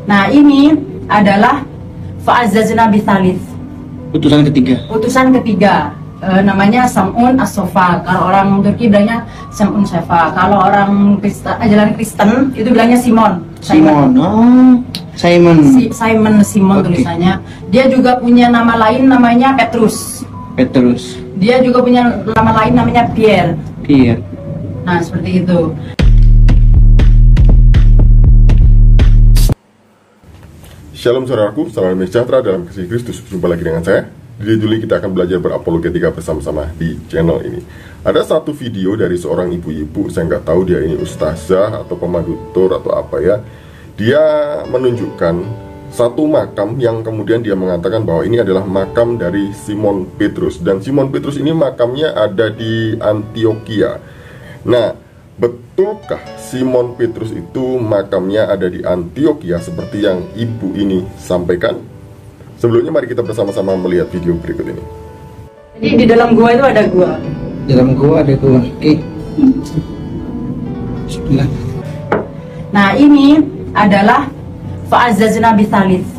Nah, ini adalah fa'azzazna bitsalits. Utusan ketiga. Utusan ketiga. Namanya Sam'un As-Sofa. Kalau orang Turki bilangnya Sam'un Sofa. Kalau orang ajaran Kristen itu bilangnya Simon. Simon. Oh, Simon. Simon Okay. tulisannya. Dia juga punya nama lain namanya Petrus. Petrus. Dia juga punya nama lain namanya Pierre. Pierre. Nah, seperti itu. Shalom saudaraku, salam sejahtera dalam kasih Kristus. Jumpa lagi dengan saya. Di Juli kita akan belajar berapologetika bersama-sama di channel ini. Ada satu video dari seorang ibu-ibu, saya nggak tahu dia ini ustazah atau pemandu tur atau apa ya. Dia menunjukkan satu makam yang kemudian dia mengatakan bahwa ini adalah makam dari Simon Petrus. Dan Simon Petrus ini makamnya ada di Antioquia. Nah, betulkah Simon Petrus itu makamnya ada di Antioquia seperti yang ibu ini sampaikan? Sebelumnya mari kita bersama-sama melihat video berikut ini. Jadi di dalam gua itu ada gua. Dalam gua ada gua. Oke. Bismillah. Nah, ini adalah fa'azzazna bitsalits.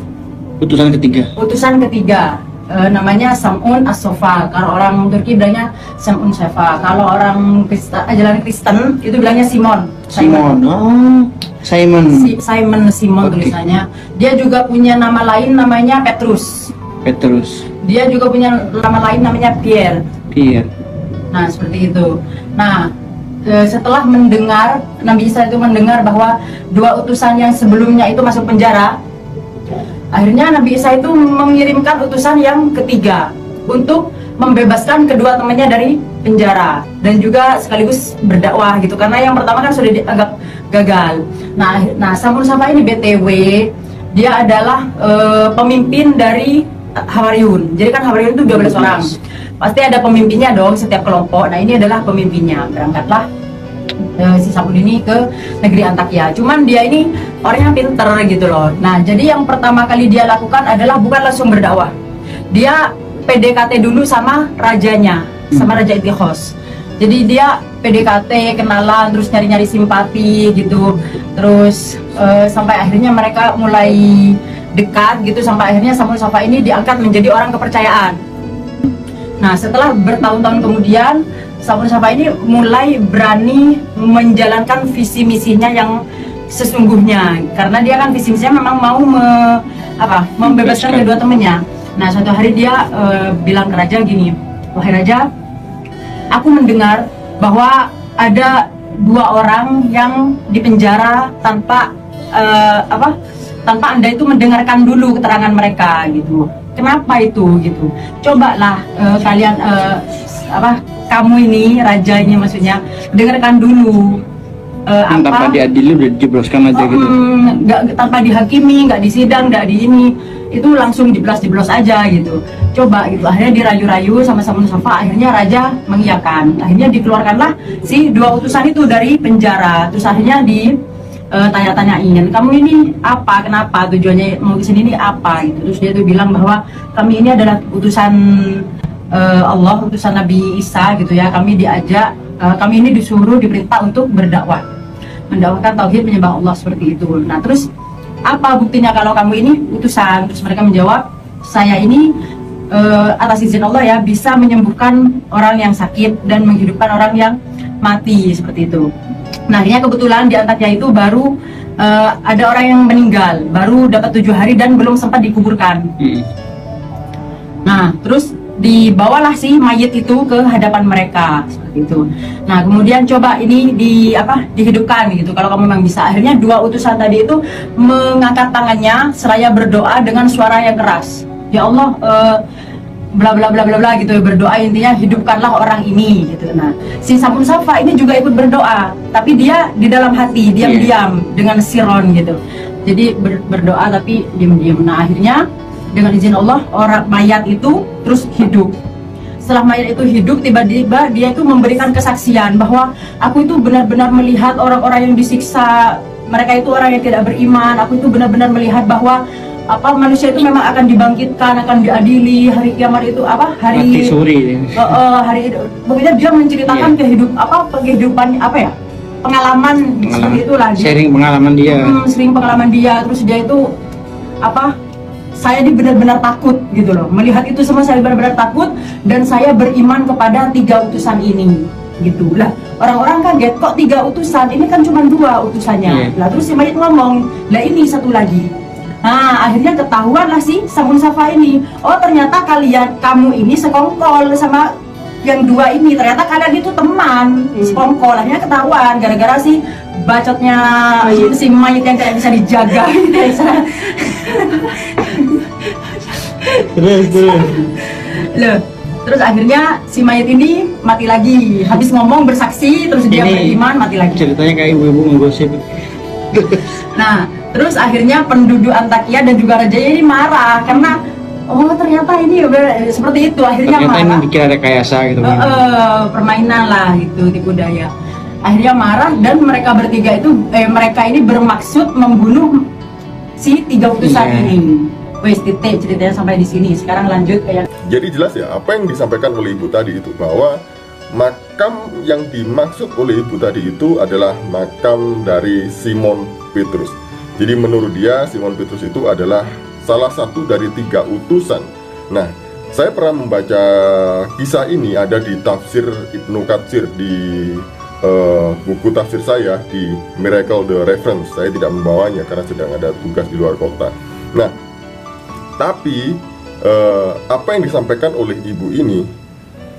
Utusan ketiga. Utusan ketiga. Namanya Sam'un As-Sofa. Kalau orang Turki bilangnya Sam'un Sofa. Kalau orang ajaran Kristen itu bilangnya Simon. Simon. Oh, Simon. Simon Okay. tulisannya. Dia juga punya nama lain namanya Petrus. Petrus. Dia juga punya nama lain namanya Pierre. Pierre. Nah, seperti itu. Nah, setelah mendengar Nabi Isa itu mendengar bahwa dua utusan yang sebelumnya itu masuk penjara, akhirnya Nabi Isa itu mengirimkan utusan yang ketiga untuk membebaskan kedua temannya dari penjara dan juga sekaligus berdakwah gitu, karena yang pertama kan sudah dianggap gagal. Nah, Sam'un Sofa ini BTW dia adalah pemimpin dari Hawariyun. Jadi kan Hawariyun itu 12 orang. Pasti ada pemimpinnya dong setiap kelompok. Nah, ini adalah pemimpinnya. Berangkatlah si Sam'un ini ke negeri Antakya. Cuman dia ini orangnya pinter gitu loh. Nah, jadi yang pertama kali dia lakukan adalah bukan langsung berdakwah. Dia PDKT dulu sama rajanya, sama Raja Itychos. Jadi dia PDKT, kenalan, terus nyari-nyari simpati gitu. Terus sampai akhirnya mereka mulai dekat gitu, sampai akhirnya Sam'un Sofa ini diangkat menjadi orang kepercayaan. Nah, setelah bertahun-tahun kemudian Sam'un Sofa ini mulai berani menjalankan visi misinya yang sesungguhnya, karena dia kan visi misinya memang mau membebaskan kedua temannya. Nah, suatu hari dia bilang ke raja gini, "Wahai raja, aku mendengar bahwa ada dua orang yang dipenjara tanpa tanpa Anda itu mendengarkan dulu keterangan mereka gitu. Kenapa itu gitu? Cobalah kalian kamu ini rajanya maksudnya dengarkan dulu Tanpa diadili udah dijebloskan aja gitu. Nggak, tanpa dihakimi, nggak disidang, nggak di ini, itu langsung jeblos aja gitu. Coba gitu. Akhirnya dirayu-rayu sama Sam'un Sofa, akhirnya raja mengiyakan. Akhirnya dikeluarkanlah si dua utusan itu dari penjara. Terus akhirnya tanya-tanyain, kamu ini apa, kenapa, tujuannya mau kesini ini apa gitu. Terus dia tuh bilang bahwa kami ini adalah utusan Allah, utusan Nabi Isa gitu ya. Kami diajak, kami ini disuruh, diperintah untuk berdakwah, mendakwakan tauhid, menyembah Allah, seperti itu. Nah, terus apa buktinya kalau kamu ini utusan? Terus mereka menjawab, saya ini atas izin Allah ya bisa menyembuhkan orang yang sakit dan menghidupkan orang yang mati, seperti itu. Nah, akhirnya kebetulan di Antakya itu baru ada orang yang meninggal, baru dapat 7 hari dan belum sempat dikuburkan. Nah, terus dibawalah si mayit itu ke hadapan mereka, seperti itu. Nah, kemudian coba ini dihidupkan gitu, kalau kamu memang bisa. Akhirnya dua utusan tadi itu mengangkat tangannya seraya berdoa dengan suara yang keras. Ya Allah, bla bla bla bla bla gitu, berdoa, intinya hidupkanlah orang ini gitu. Nah, si Sam'un Sofa ini juga ikut berdoa, tapi dia di dalam hati diam-diam dengan siron gitu. Jadi berdoa tapi diam-diam. Nah, akhirnya dengan izin Allah orang mayat itu terus hidup. Setelah mayat itu hidup, tiba-tiba dia itu memberikan kesaksian bahwa aku itu benar-benar melihat orang-orang yang disiksa, mereka itu orang yang tidak beriman. Aku itu benar-benar melihat bahwa manusia itu memang akan dibangkitkan, akan diadili hari kiamat itu hari suri. Pokoknya dia menceritakan kehidupan pengalaman seperti itulah. Sharing pengalaman dia. Sering pengalaman dia, terus dia itu apa? Saya ini benar-benar takut gitu loh. Melihat itu semua saya benar-benar takut dan saya beriman kepada 3 utusan ini. Gitu lah, orang-orang kaget kok 3 utusan, ini kan cuma 2 utusannya. Lah terus si mayit ngomong, lah ini satu lagi. Nah akhirnya ketahuan lah si Samun Safa ini, oh ternyata kamu ini sekongkol sama yang 2 ini, ternyata kalian itu teman sekongkol. Akhirnya ketahuan gara-gara si bacotnya si mayit yang tidak bisa dijaga gitu. Terus akhirnya si mayit ini mati lagi. Habis ngomong bersaksi, terus dia beriman, mati lagi. Ceritanya kayak ibu-ibu menggosip. Nah, terus akhirnya penduduk Antakya dan juga rajanya ini marah karena oh ternyata ini seperti itu. Akhirnya ternyata marah. Ini dikira rekayasa gitu. Permainan lah gitu, tipu daya. Akhirnya marah dan mereka bertiga itu mereka ini bermaksud membunuh si 3 utusan ini. Wes titik ceritanya sampai di sini. Sekarang lanjut ke yang. Jadi jelas ya apa yang disampaikan oleh ibu tadi itu, bahwa makam yang dimaksud oleh ibu tadi itu adalah makam dari Simon Petrus. Jadi menurut dia Simon Petrus itu adalah salah satu dari 3 utusan. Nah, saya pernah membaca kisah ini ada di tafsir Ibnu Katsir di buku tafsir saya di Miracle the Reference. Saya tidak membawanya karena sedang ada tugas di luar kota. Nah, tapi apa yang disampaikan oleh ibu ini,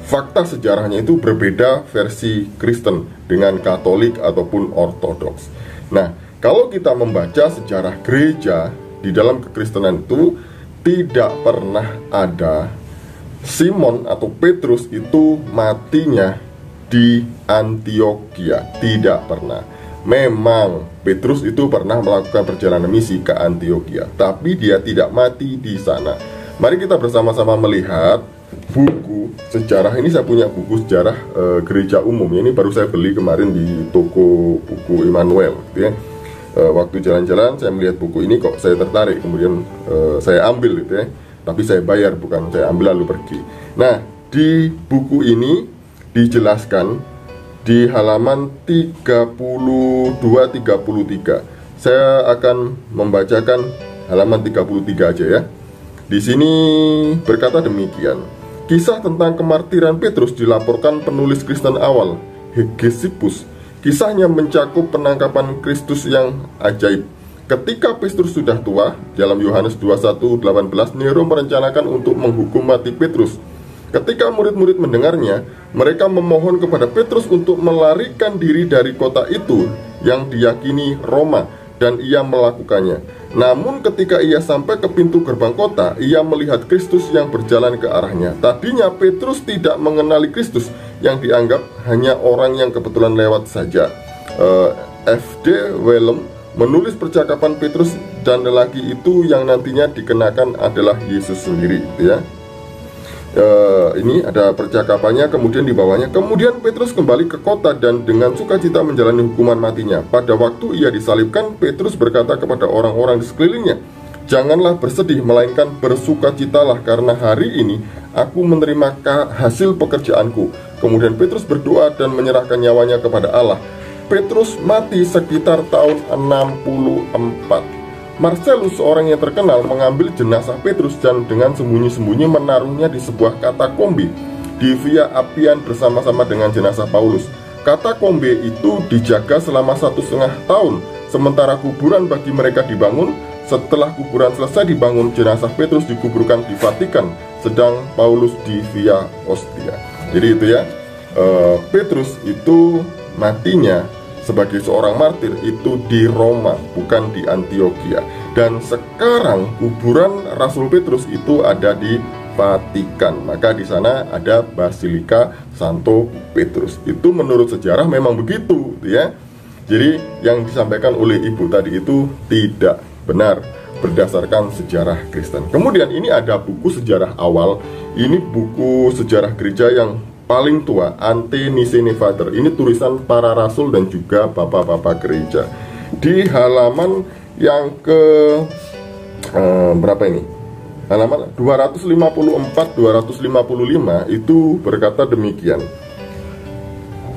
fakta sejarahnya itu berbeda versi Kristen dengan Katolik ataupun Ortodoks. Nah, kalau kita membaca sejarah gereja di dalam kekristenan itu tidak pernah ada Simon atau Petrus itu matinya di Antioquia, tidak pernah. Memang Petrus itu pernah melakukan perjalanan misi ke Antioquia, tapi dia tidak mati di sana. Mari kita bersama-sama melihat buku sejarah ini. Saya punya buku sejarah gereja umum. Ini baru saya beli kemarin di toko buku Immanuel, gitu ya. Waktu jalan-jalan saya melihat buku ini kok saya tertarik, kemudian saya ambil, gitu ya. Tapi saya bayar, bukan saya ambil lalu pergi. Nah, di buku ini dijelaskan di halaman 32-33. Saya akan membacakan halaman 33 aja ya. Di sini berkata demikian. Kisah tentang kemartiran Petrus dilaporkan penulis Kristen awal, Hegesippus. Kisahnya mencakup penangkapan Kristus yang ajaib. Ketika Petrus sudah tua, dalam Yohanes 21:18, Nero merencanakan untuk menghukum mati Petrus. Ketika murid-murid mendengarnya, mereka memohon kepada Petrus untuk melarikan diri dari kota itu yang diyakini Roma, dan ia melakukannya. Namun ketika ia sampai ke pintu gerbang kota, ia melihat Kristus yang berjalan ke arahnya. Tadinya Petrus tidak mengenali Kristus, yang dianggap hanya orang yang kebetulan lewat saja. F.D. Wellum menulis percakapan Petrus dan lelaki itu yang nantinya dikenakan adalah Yesus sendiri, ya. Ini ada percakapannya, kemudian di bawahnya, kemudian Petrus kembali ke kota dan dengan sukacita menjalani hukuman matinya. Pada waktu ia disalibkan, Petrus berkata kepada orang-orang di sekelilingnya, janganlah bersedih, melainkan bersukacitalah, karena hari ini aku menerima hasil pekerjaanku. Kemudian Petrus berdoa dan menyerahkan nyawanya kepada Allah. Petrus mati sekitar tahun 64. Marcelus, seorang yang terkenal, mengambil jenazah Petrus dan dengan sembunyi-sembunyi menaruhnya di sebuah katakombe di Via Appian bersama-sama dengan jenazah Paulus. Katakombe itu dijaga selama 1,5 tahun, sementara kuburan bagi mereka dibangun. Setelah kuburan selesai dibangun, jenazah Petrus dikuburkan di Vatikan, sedang Paulus di Via Ostia. Jadi itu ya, Petrus itu matinya sebagai seorang martir itu di Roma, bukan di Antioquia. Dan sekarang kuburan Rasul Petrus itu ada di Vatikan. Maka di sana ada Basilika Santo Petrus. Itu menurut sejarah memang begitu, ya. Jadi yang disampaikan oleh ibu tadi itu tidak benar berdasarkan sejarah Kristen. Kemudian ini ada buku sejarah awal. Ini buku sejarah gereja yang paling tua, Ante Nicene Fater. Ini tulisan para rasul dan juga bapak-bapak gereja. Di halaman yang ke berapa ini? Halaman 254-255 itu berkata demikian.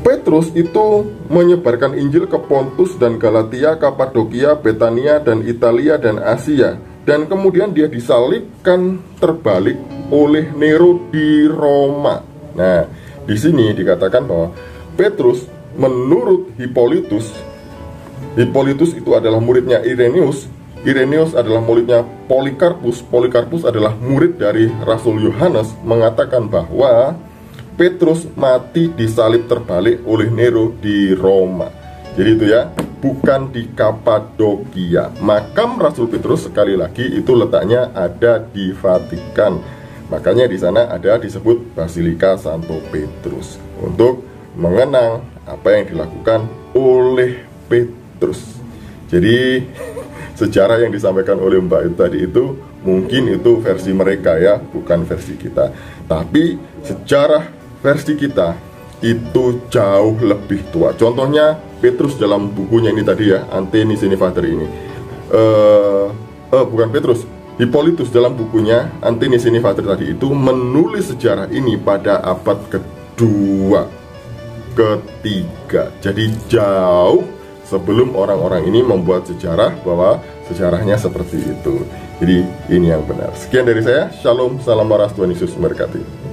Petrus itu menyebarkan Injil ke Pontus dan Galatia, Kapadokia, Betania, dan Italia dan Asia. Dan kemudian dia disalibkan terbalik oleh Nero di Roma. Nah, di sini dikatakan bahwa Petrus menurut Hippolytus itu adalah muridnya Irenaeus. Irenaeus adalah muridnya Polikarpus. Polikarpus adalah murid dari Rasul Yohanes, mengatakan bahwa Petrus mati disalib terbalik oleh Nero di Roma. Jadi itu ya, bukan di Kapadokia. Makam Rasul Petrus sekali lagi itu letaknya ada di Vatikan. Makanya di sana ada disebut Basilika Santo Petrus untuk mengenang apa yang dilakukan oleh Petrus. Jadi sejarah yang disampaikan oleh Mbak itu tadi itu mungkin itu versi mereka ya, bukan versi kita. Tapi sejarah versi kita itu jauh lebih tua. Contohnya Petrus dalam bukunya ini tadi ya, Ante Nicene Fader ini. Bukan Petrus, Hippolytus dalam bukunya Ante Nicene Fader tadi itu menulis sejarah ini pada abad kedua, ketiga. Jadi jauh sebelum orang-orang ini membuat sejarah bahwa sejarahnya seperti itu. Jadi ini yang benar. Sekian dari saya. Shalom, salam waras, Tuhan Yesus memberkati.